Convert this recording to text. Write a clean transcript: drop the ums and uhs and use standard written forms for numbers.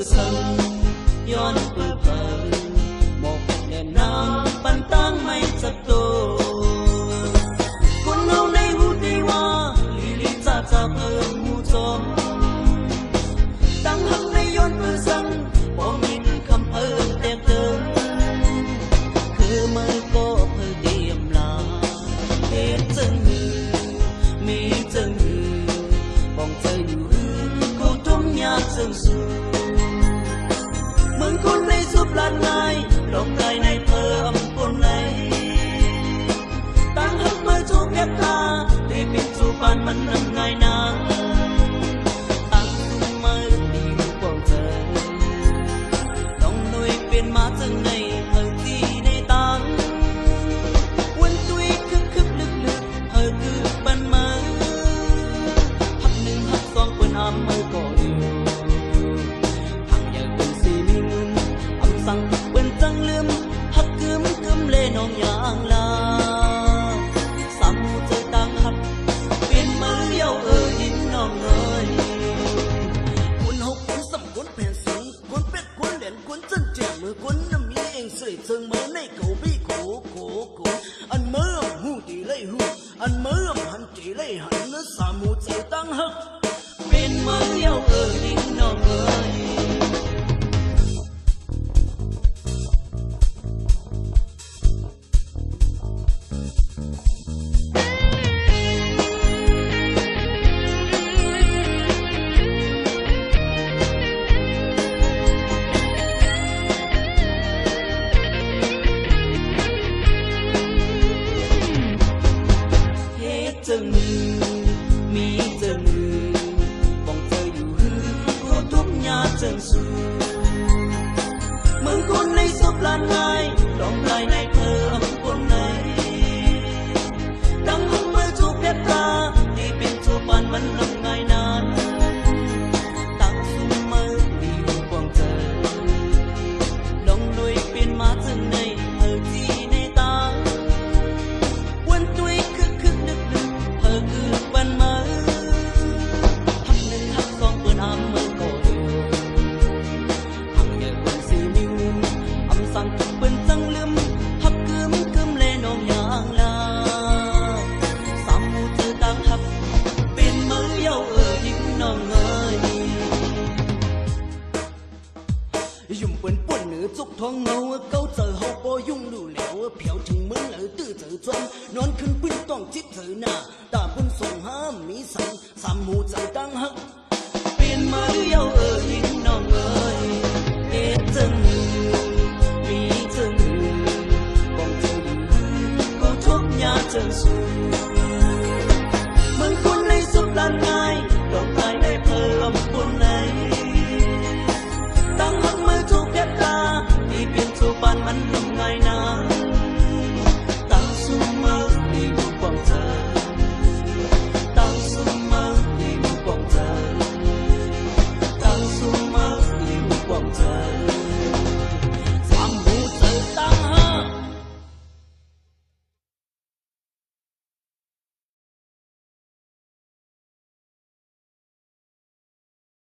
sân yon bơ phờ một đèn nắng ban tăng mây sập tô con nâu nay hu đi hoa lì lì cha cha bơ mu chom tăng hăng nay yon bơ sân bỏ nhìn khăm ơ đẹp tơ cứ mơ có phơ tiệm là hết chân mi chân bong chơiอยู่cô trông nhà sương sương mừng con này giúp lan ngay lòng tay này thơ âm con này tăng hấp mơ cho phép ta để biết cho ban mắn năm ngày nắng tăng tung mơ tìm quang trời lòng nuôi bên má chân này hơi gì này tăng quân tuy khức khức lực lực hơi cứ ban mơ hấp nương hấp xoang quân ám mơ có điều sang bên trăng lươm hắt cướm lê nong nhang la sam mu chơi tang hắt biên mới yêu ở đến nong ơi cuốn hốc cuốn sầm cuốn phèn xuống cuốn pet cuốn đèn cuốn chân trẻ mưa cuốn nằm như anh sưởi sương mới này cầu bi cổ anh mới ẩm hu tỷ lệ hu anh mới ẩm hắn tỷ lệ hắn nó sam mu chơi tang hắt biên mới yêu ở đến nong ơi chân mi chân bong chơiอยู่côทุบnhà chân sương mừng con này giúp lan ngay lòng lại này thơ âm con này đang hăng mơ cho phép ta đi bên cho ban vẫn năm ngày nan tăng sung mơ điều quang trời lòng nuôi bên má chân này thơ gì này ta quân tuy khức khức nước nước thơ cứ ban mơ hấp nâng hấp con quân ám mơ cổ điều hằng nhờ quân si minh âm sang bên trăng lươm hấp cướm lê nong nhang la sam mu chơi tang hấp bên mơ yêu ở những nong ơi dùng bên quân nữ chúc thoáng ngâu câu giờ hậu bò dung đủ lẻo 嫖情 mướn ở tư tự doanh nón khinh pin toàn chiếc thử nà